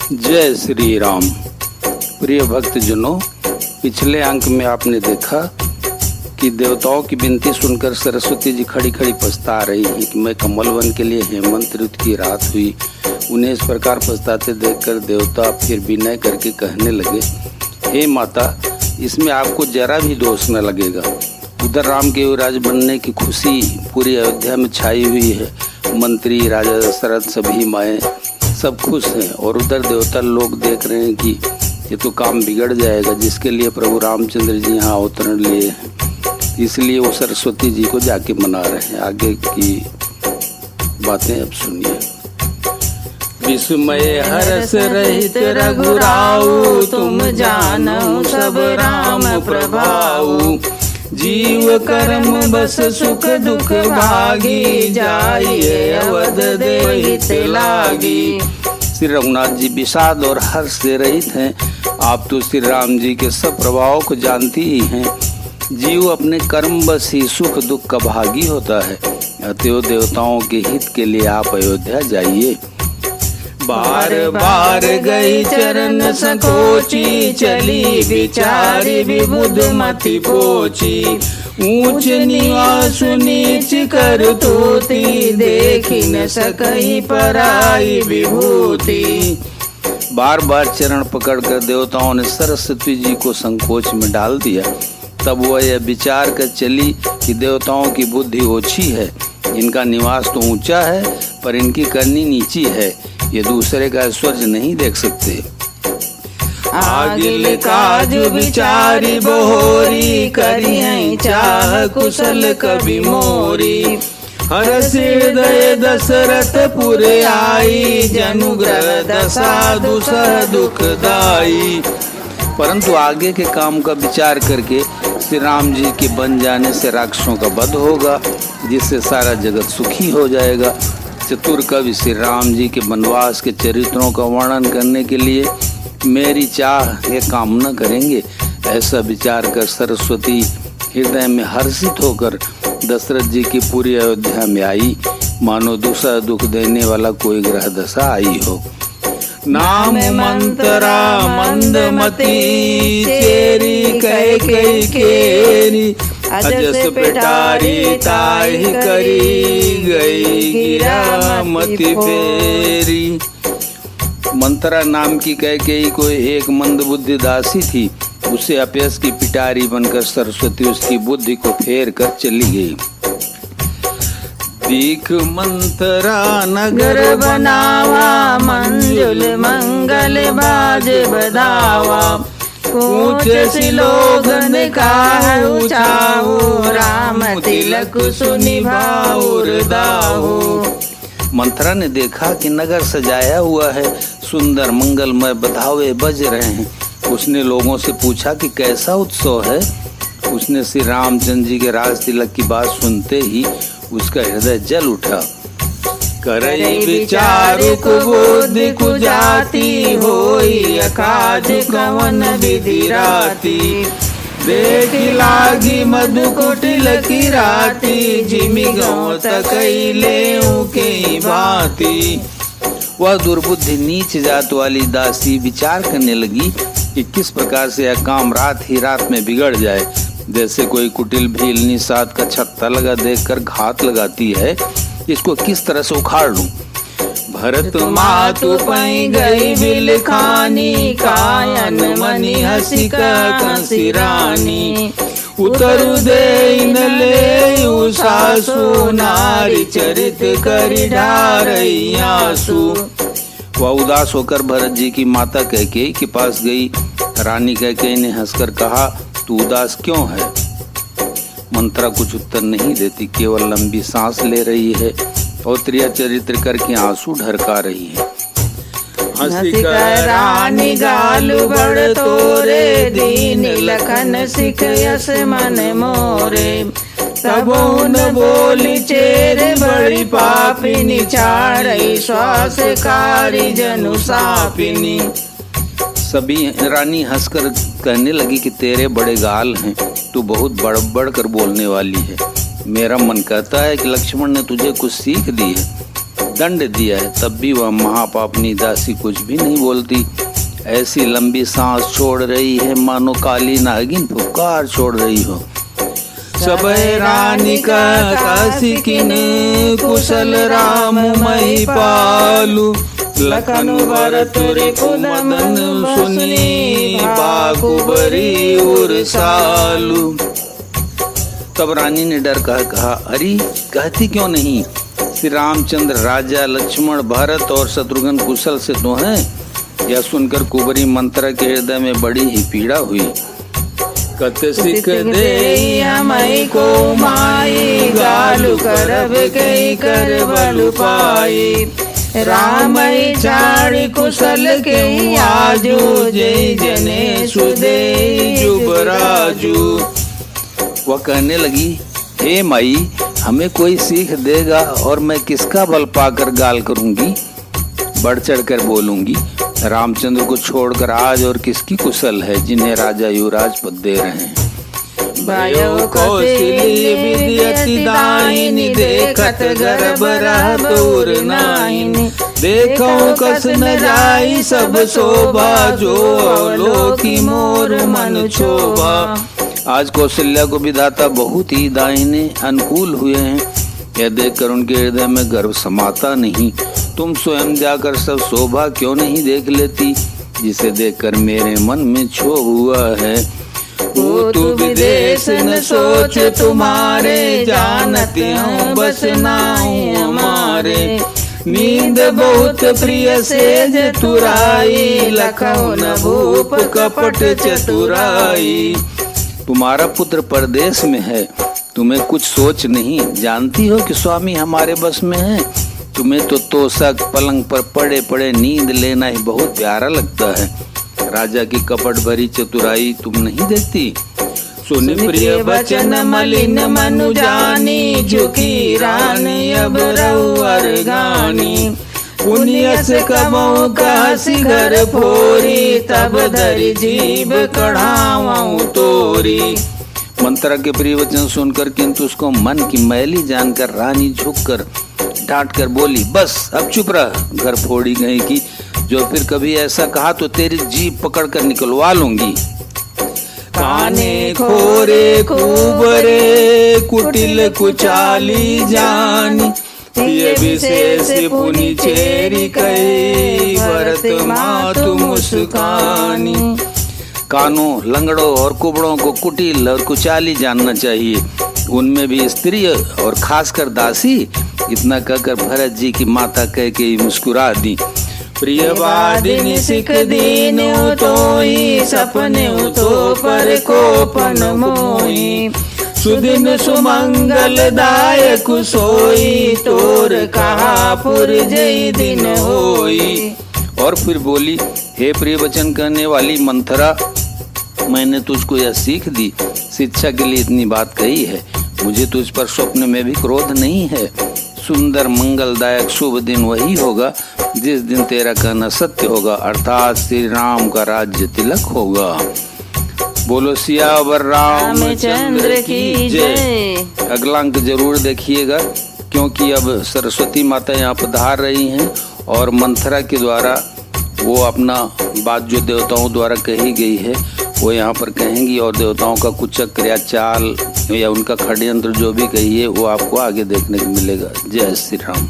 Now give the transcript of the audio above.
जय श्री राम। प्रिय भक्तजनों, पिछले अंक में आपने देखा कि देवताओं की विनती सुनकर सरस्वती जी खड़ी खड़ी पछता रही हैं कि मैं कमल वन के लिए हेमंत ऋतु की रात हुई। उन्हें इस प्रकार पछताते देखकर देवता फिर विनय करके कहने लगे, हे माता, इसमें आपको जरा भी दोष न लगेगा। उधर राम के युवराज बनने की खुशी पूरी अयोध्या में छाई हुई है। मंत्री, राजा दशरथ, सभी माएँ सब खुश हैं और उधर देवता लोग देख रहे हैं कि ये तो काम बिगड़ जाएगा, जिसके लिए प्रभु रामचंद्र जी यहाँ अवतरण लिए हैं। इसलिए वो सरस्वती जी को जाके मना रहे हैं। आगे की बातें अब सुनिए। विस्मय हर्ष रहित रघुराऊ, तुम जानो सब राम प्रभाऊ। जीव कर्म बस सुख दुख भागी, जाइए अवध देहित लागी। श्री रघुनाथ जी विषाद और हर्ष से रहित हैं। आप तो श्री राम जी के सब प्रभावों को जानती ही हैं। जीव अपने कर्म बस ही सुख दुख का भागी होता है। अतएव देवताओं के हित के लिए आप अयोध्या जाइए। बार बार गई चरण संकोची, चली विचारी विबुध मति पोची। ऊंच निवास नीच कर तोती, देखी न सकई पराई विभूति। बार बार चरण पकड़कर देवताओं ने सरस्वती जी को संकोच में डाल दिया। तब वह यह विचार कर चली कि देवताओं की बुद्धि ओछी है। इनका निवास तो ऊंचा है पर इनकी करनी नीची है। ये दूसरे का ऐश्वर्य नहीं देख सकते। आगिल काज विचारी बहोरी, करी हैं चाह कुशल कवि मोरी। हर्ष हृदय दशरथ पुर आई, जनुग्रह दशा दुसह दुखदाई। परंतु आगे के काम का विचार करके श्री राम जी के बन जाने से राक्षसों का वध होगा, जिससे सारा जगत सुखी हो जाएगा। चतुर कवि श्री राम जी के वनवास के चरित्रों का वर्णन करने के लिए मेरी चाह ये काम न करेंगे। ऐसा विचार कर सरस्वती हृदय में हर्षित होकर दशरथ जी की पूरी अयोध्या में आई, मानो दूसरा दुख देने वाला कोई ग्रह दशा आई हो। नाम मंत्रा मंदमती, चेरी कैकेयी केरी। अजस पिटारी ताहि करी, गई गिरा मति फेरी। मंत्रा नाम की कैकेयी कोई एक मंदबुद्धि दासी थी। उसे अपयश की पिटारी बनकर सरस्वती उसकी बुद्धि को फेर कर चली गई। दीख मंत्रा नगर बनावा, मंजुल मंगल बाज बदावा। ऊंच सिलोगन का ऊंचाऊ, राम तिलक सुनि भाउर दाऊ। मंत्रा ने देखा कि नगर सजाया हुआ है, सुंदर मंगलमय बधावे बज रहे हैं। उसने लोगों से पूछा कि कैसा उत्सव है। उसने श्री रामचंद्र जी के राज तिलक की बात सुनते ही उसका हृदय जल उठा। करई विचारु कुबुद्धि कुजाति, होई अकाज कवन विधि राति। देखी लागी मधु कुटिल की राती, जिमि गौ तकई लेऊ के भांति। वह दुर्बुद्धि नीच जात वाली दासी विचार करने लगी कि किस प्रकार से यह काम रात ही रात में बिगड़ जाए। जैसे कोई कुटिल भीलनी साथ का छत्ता लगा देखकर घात लगाती है, इसको किस तरह से उखाड़ लूं। भरत मातु पई गई बिल खानी, कायन मनि हसी कंसी रानी। उतरु दे न ले सासु, नारी चरित करि ढारई आंसू। वह उदास होकर भरत जी की माता कैकेयी के पास गई। रानी कैकेयी ने हंसकर कहा, तू उदास क्यों है? मंत्रा कुछ उत्तर नहीं देती, केवल लंबी सांस ले रही है और त्रिया चरित्र करके आंसू ढरका रही है। हंसी कर रानी गालु बड़ तोरे, दीन लखन सिख यस मन मोरे। तबो न बोली चेरे, बड़ी पापिनी छाड़ई श्वास कारी जनु सापिनी। सभी रानी हंसकर कहने लगी कि तेरे बड़े गाल हैं, तू बहुत बढ़ कर बोलने वाली है। मेरा मन कहता है कि लक्ष्मण ने तुझे कुछ सीख दी है। दंड दिया है, तब भी वह महापापनी दासी कुछ भी नहीं बोलती। ऐसी लंबी सांस छोड़ रही है मानो काली नागिन फुफकार छोड़ रही हो। सबे रानी का कासिकिन कुशल राम मई पालू, लखन भरत रिपुन मदन सुनी बाकुबरी उरसालू। तब रानी ने डर कर कहा, अरे कहती क्यों नहीं? श्री रामचंद्र, राजा लक्ष्मण, भरत और शत्रुघ्न कुशल से तो हैं। यह सुनकर कुबरी मंत्रा के हृदय में बड़ी ही पीड़ा हुई। कत सिख दे हमई को माई, गालु करब कई कर बलु पाई। रामई छाड़ी कुशल के आजू, जय जने सुदे जुबराजू। वह कहने लगी, हे माई, हमें कोई सीख देगा और मैं किसका बल पाकर गाल करूंगी, बढ़ चढ़ कर बोलूंगी। रामचंद्र को छोड़कर आज और किसकी कुशल है जिन्हें राजा युवराज पद दे रहे हैं। बायो कौशली विद्यति दायिनी, देखत गर्भ रह दूर नाहिनी। देखो कस न जाई सब शोभा, जो अवलोकी मोर मन क्षोभा। आज कौशल्या को विधाता बहुत ही दाहिने अनुकूल हुए हैं। यह देखकर उनके हृदय में गर्व समाता नहीं। तुम स्वयं जाकर सब शोभा क्यों नहीं देख लेती, जिसे देखकर मेरे मन में क्षोभ हुआ है। वो तू विदेश न सोच तुम्हारे, जानते हो बस नाई हमारे। नींद बहुत प्रिय सेज तुराई, लखो न भूप कपट चतुराई। तुम्हारा पुत्र परदेश में है, तुम्हें कुछ सोच नहीं। जानती हो कि स्वामी हमारे बस में है। तुम्हें तो तोशक पलंग पर पड़े पड़े नींद लेना ही बहुत प्यारा लगता है। राजा की कपट भरी चतुराई तुम नहीं देखती। सुन प्रिय वचन मलिन मनु जानी, झुकी रान अब रउअर गानी। पुण्य से कबहु काशी घर फोरी, तब धरी जीभ कढ़ाऊं तोरी। मंत्रा के प्रिय वचन सुनकर किंतु उसको मन की मैली जानकर रानी झुककर डांट कर बोली, बस अब चुप रह घर फोड़ी गई की। जो फिर कभी ऐसा कहा तो तेरी जीभ पकड़ कर निकलवा लूंगी। काने खोरे कुबरे कुटिल कुचाली जानी, ये विशेष पुनि चेरी कई भरत मातु मुस्कानी। कानों, लंगड़ों और कुबड़ों को कुटिल और कुचाली जानना चाहिए, उनमें भी स्त्री और खासकर दासी। इतना कहकर भरत जी की माता कह के मुस्कुरा दी। प्रियवादिनी सिख दीन तोई, सपने तो पर कोपन मोई। सुदिन सुमंगल दायक सोई, तोर कहा पुर जय दिन होई। और फिर बोली, हे प्रिय वचन कहने वाली मंथरा, मैंने तुझको यह सीख दी, शिक्षा के लिए इतनी बात कही है। मुझे तुझ पर स्वप्न में भी क्रोध नहीं है। सुंदर मंगलदायक शुभ दिन वही होगा जिस दिन तेरा कहना सत्य होगा, अर्थात श्री राम का राज्य तिलक होगा। बोलो सियावर रामचंद्र की जय। अगला अंक जरूर देखिएगा, क्योंकि अब सरस्वती माता यहाँ पधार रही हैं और मंथरा के द्वारा वो अपना बात जो देवताओं द्वारा कही गई है वो यहाँ पर कहेंगी, और देवताओं का कुछ चक्र या चाल या उनका षड्यंत्र जो भी कही है वो आपको आगे देखने को मिलेगा। जय श्री राम।